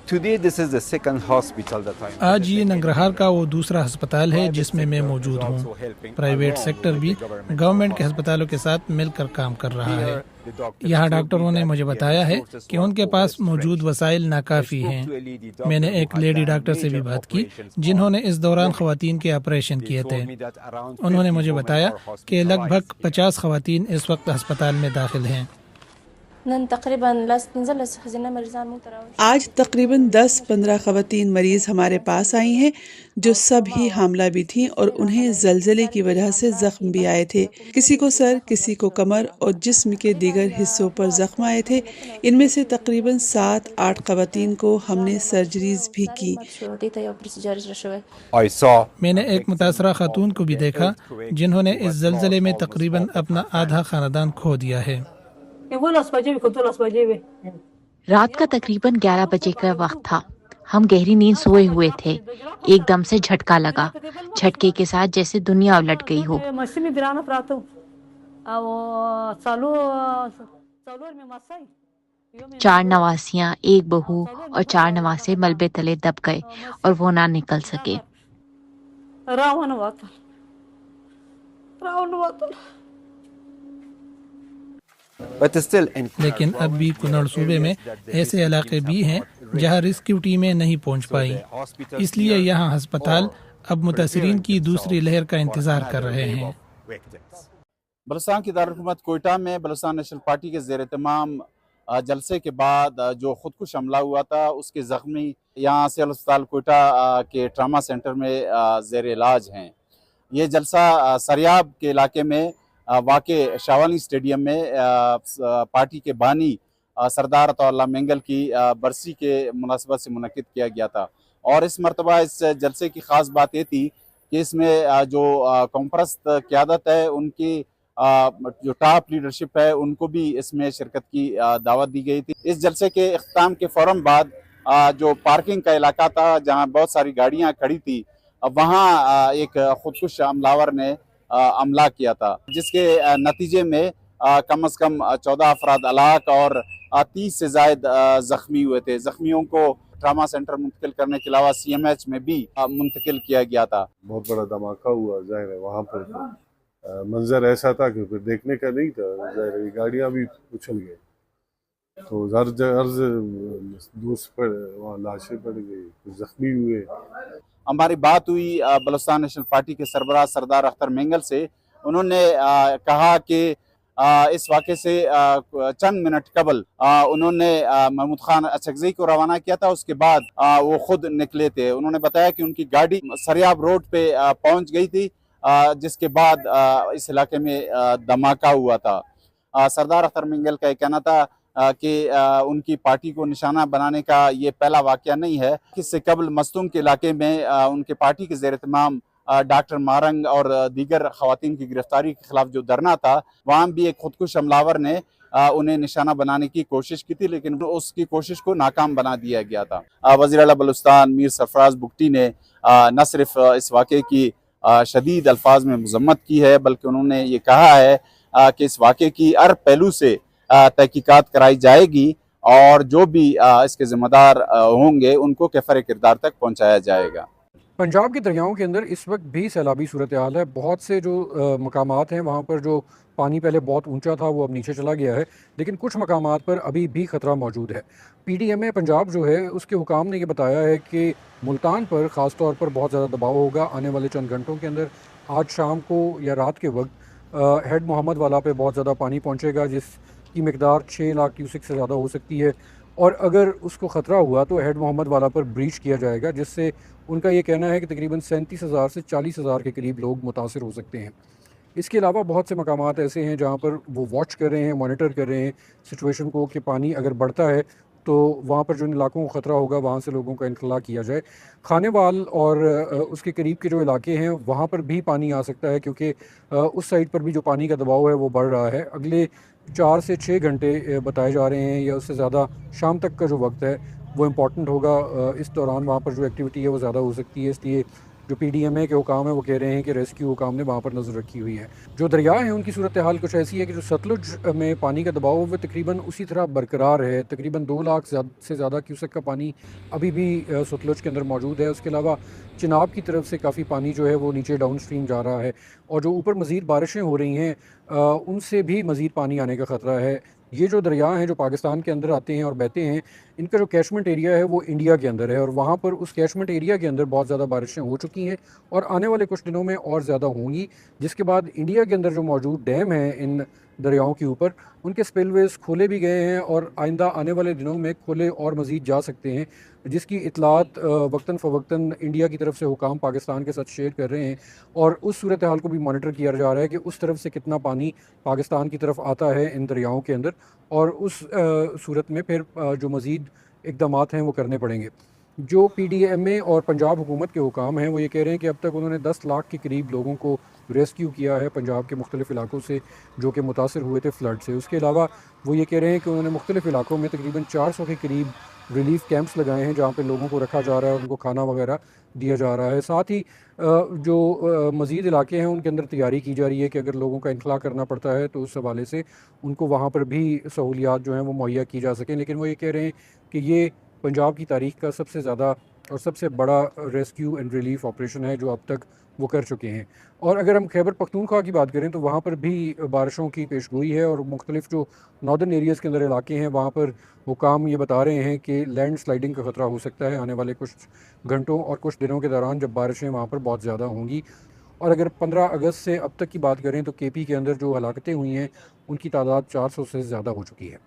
Today, this is the second hospital that I'm आज ये visiting. Nangarhar का वो दूसरा अस्पताल है जिसमें मैं मौजूद हूँ। प्राइवेट सेक्टर भी गवर्नमेंट के अस्पतालों के साथ मिलकर काम कर रहा है। यहाँ डॉक्टरों ने मुझे बताया है कि उनके पास मौजूद वसाइल नाकाफ़ी हैं। मैंने एक लेडी डॉक्टर से भी बात की जिन्होंने इस दौरान ख़वातीन के ऑपरेशन किए थे। उन्होंने मुझे बताया कि लगभग 50 ख़वातीन इस वक्त अस्पताल में दाखिल हैं। आज तकरीबन 10-15 ख़वातीन मरीज हमारे पास आई हैं जो सब ही हामला भी थीं और उन्हें जलजले की वजह से जख्म भी आए थे। किसी को सर, किसी को कमर और जिस्म के दीगर हिस्सों पर जख्म आए थे। इनमें से तकरीबन 7-8 ख़वातीन को हमने सर्जरीज भी की। I saw मैंने एक मुतासरा खातून को भी देखा जिन्होंने इस जलजले में तकरीबन अपना आधा खानदान खो दिया है। रात का तकरीबन 11 बजे का वक्त था। हम गहरी नींद सोए हुए थे। एकदम से झटका लगा। झटके के साथ जैसे दुनिया उलट गई हो। 4 नवासियां, एक बहू और 4 नवासे मलबे तले दब गए और वो ना निकल सके। but still in लेकिन अब भी कुनड़ सूबे में ऐसे इलाके भी हैं जहां रेस्क्यू टीमें नहीं पहुंच पाई। इसलिए यहाँ अस्पताल अब मुतासरीन की दूसरी लहर का इंतजार कर रहे हैं। बलूचिस्तान की दारुल-हुकूमत कोयटा में बलूचिस्तान नेशनल पार्टी के ज़ेर तमाम जलसे के बाद जो खुदकुश हमला हुआ था उसके ज़ख्मी यहाँ से अस्पताल कोयटा के ट्रामा सेंटर में ज़ेर इलाज हैं। ये जलसा सरियाब के इलाके में वाक़े शावानी स्टेडियम में पार्टी के बानी सरदार अताउल्लाह मेंगल की बरसी के मुनासबत से मुनक्किद किया गया था। और इस मरतबा इस जलसे की ख़ास बात ये थी कि इसमें जो कौमपरस्त क़यादत है उनकी जो टॉप लीडरशिप है उनको भी इसमें शिरकत की दावत दी गई थी। इस जलसे के इख्तिताम के फ़ौरन बाद जो पार्किंग का इलाका था जहाँ बहुत सारी गाड़ियाँ खड़ी थी वहाँ एक खुदकुश हमलावर ने हमला किया था जिसके नतीजे में कम से कम 14 अफराद हलाक और 30 से ज़ायद ज़ख्मी हुए थे। ज़ख्मियों को ट्रामा सेंटर मुंतकिल करने के अलावा CMH में भी मुंतकिल किया गया था। बहुत बड़ा धमाका हुआ, जाहिर है वहाँ पर तो मंजर ऐसा था कि फिर देखने का नहीं था। जाहिर है गाड़ियाँ भी उछल गई तो अर्ज दूसरे पर वहाँ लाशें पड़ गई, जख्मी हुए। हमारी बात हुई बलूचिस्तान नेशनल पार्टी के सरबराह सरदार अख्तर मेंगल से। उन्होंने कहा कि इस वाक़े से चंद मिनट कबल उन्होंने महमूद खान अचकज़ई को रवाना किया था। उसके बाद वो खुद निकले थे। उन्होंने बताया कि उनकी गाड़ी सरियाब रोड पे पहुंच गई थी जिसके बाद इस इलाके में धमाका हुआ था। सरदार अख्तर मेंगल का कहना था कि उनकी पार्टी को निशाना बनाने का ये पहला वाक़या नहीं है। इससे कबल मस्तूम के इलाके में उनके पार्टी के ज़ेर तमाम डॉक्टर मारंग और दीगर ख़वातीन की गिरफ्तारी के खिलाफ जो धरना था वहाँ भी एक खुदकुश हमलावर ने उन्हें निशाना बनाने की कोशिश की थी लेकिन उसकी कोशिश को नाकाम बना दिया गया था। वज़ीर आला बलूचिस्तान मीर सरफराज बुगटी ने न सिर्फ इस वाक़े की शदीद अल्फाज में मज़म्मत की है बल्कि उन्होंने ये कहा है कि इस वाक़े की हर पहलू से तहकीकात कराई जाएगी और जो भी इसके ज़िम्मेदार होंगे उनको कैफर किरदार तक पहुँचाया जाएगा। पंजाब के दरियाओं के अंदर इस वक्त भी सैलाबी सूरत हाल है। बहुत से जो मकामात हैं वहाँ पर जो पानी पहले बहुत ऊंचा था वो अब नीचे चला गया है लेकिन कुछ मकामात पर अभी भी ख़तरा मौजूद है। PDMA पंजाब जो है उसके हुकाम ने ये बताया है कि मुल्तान पर ख़ास तौर पर बहुत ज़्यादा दबाव होगा आने वाले चंद घंटों के अंदर। आज शाम को या रात के वक्त हेड मोहम्मद वाला पे बहुत ज़्यादा पानी पहुँचेगा जिसकी मकदार 6 लाख क्यूसिक से ज़्यादा हो सकती है और अगर उसको ख़तरा हुआ तो हेड मोहम्मद वाला पर ब्रीच किया जाएगा जिससे उनका ये कहना है कि तकरीबन 37,000 से 40,000 के करीब लोग मुतासर हो सकते हैं। इसके अलावा बहुत से मकामात ऐसे हैं जहाँ पर वो वॉच कर रहे हैं, मॉनिटर कर रहे हैं सिचुएशन को कि पानी अगर बढ़ता है तो वहाँ पर जो इलाकों को ख़तरा होगा वहाँ से लोगों का इंतला किया जाए। खानेवाल और उसके करीब के जो इलाके हैं वहाँ पर भी पानी आ सकता है क्योंकि उस साइड पर भी जो पानी का दबाव है वो बढ़ रहा है। अगले 4 से 6 घंटे बताए जा रहे हैं या उससे ज़्यादा शाम तक का जो वक्त है वो इम्पॉर्टेंट होगा। इस दौरान वहाँ पर जो एक्टिविटी है वो ज़्यादा हो सकती है इसलिए जो PDMA के हुकाम है वो कह रहे हैं कि रेस्क्यू हुकाम ने वहाँ पर नज़र रखी हुई है। जो दरिया हैं उनकी सूरत हाल कुछ ऐसी है कि जो सतलुज में पानी का दबाव वो तकरीबन उसी तरह बरकरार है। तकरीबन 2 लाख से ज़्यादा क्यूसेक का पानी अभी भी सतलुज के अंदर मौजूद है। उसके अलावा चिनाब की तरफ से काफ़ी पानी जो है वो नीचे डाउन स्ट्रीम जा रहा है, और जो ऊपर मज़ीद बारिशें हो रही हैं उनसे भी मज़ीद पानी आने का ख़तरा है। ये जो दरिया हैं जो पाकिस्तान के अंदर आते हैं और बहते हैं, इनका जो कैचमेंट एरिया है वो इंडिया के अंदर है, और वहाँ पर उस कैचमेंट एरिया के अंदर बहुत ज़्यादा बारिशें हो चुकी हैं और आने वाले कुछ दिनों में और ज़्यादा होंगी, जिसके बाद इंडिया के अंदर जो मौजूद डैम हैं इन दरियाओं के ऊपर, उनके स्पिलवेज खोले भी गए हैं और आइंदा आने वाले दिनों में खोले और मज़ीद जा सकते हैं, जिसकी इतलात वक्तन फ़वक्तन इंडिया की तरफ से हुकाम पाकिस्तान के साथ शेयर कर रहे हैं। और उस सूरत हाल को भी मॉनिटर किया जा रहा है कि उस तरफ से कितना पानी पाकिस्तान की तरफ आता है इन दरियाओं के अंदर, और उस सूरत में फिर जो मज़ीद इक़दामात हैं वो करने पड़ेंगे। जो PDMA और पंजाब हुकूमत के हुकाम हैं वो ये कह रहे हैं कि अब तक उन्होंने 10 लाख के करीब लोगों को रेस्क्यू किया है पंजाब के मुख्तलिफ़ इलाकों से जो कि मुतासर हुए थे फ्लड से। उसके अलावा वो ये कह रहे हैं कि उन्होंने मुख्तलिफ़ इलाकों में तकरीबन 400 के करीब रिलीफ़ कैंप्स लगाए हैं जहाँ पे लोगों को रखा जा रहा है और उनको खाना वगैरह दिया जा रहा है। साथ ही जो मज़ीद इलाके हैं उनके अंदर तैयारी की जा रही है कि अगर लोगों का इंखला करना पड़ता है तो उस हवाले से उनको वहाँ पर भी सहूलियात जो हैं वो मुहैया की जा सकें। लेकिन वो ये कह रहे हैं कि ये पंजाब की तारीख़ का सबसे ज़्यादा और सबसे बड़ा रेस्क्यू एंड रिलीफ ऑपरेशन है जो अब तक वो कर चुके हैं। और अगर हम खैबर पख्तूनख्वा की बात करें तो वहाँ पर भी बारिशों की पेशगोई है, और मुख्तलिफ़ जो नॉर्दर्न एरियाज़ के अंदर इलाके हैं वहाँ पर हुकाम ये बता रहे हैं कि लैंड स्लाइडिंग का ख़तरा हो सकता है आने वाले कुछ घंटों और कुछ दिनों के दौरान, जब बारिशें वहाँ पर बहुत ज़्यादा होंगी। और अगर 15 अगस्त से अब तक की बात करें तो KP के अंदर जो हलाकतें हुई हैं उनकी तादाद 400 से ज़्यादा हो चुकी है।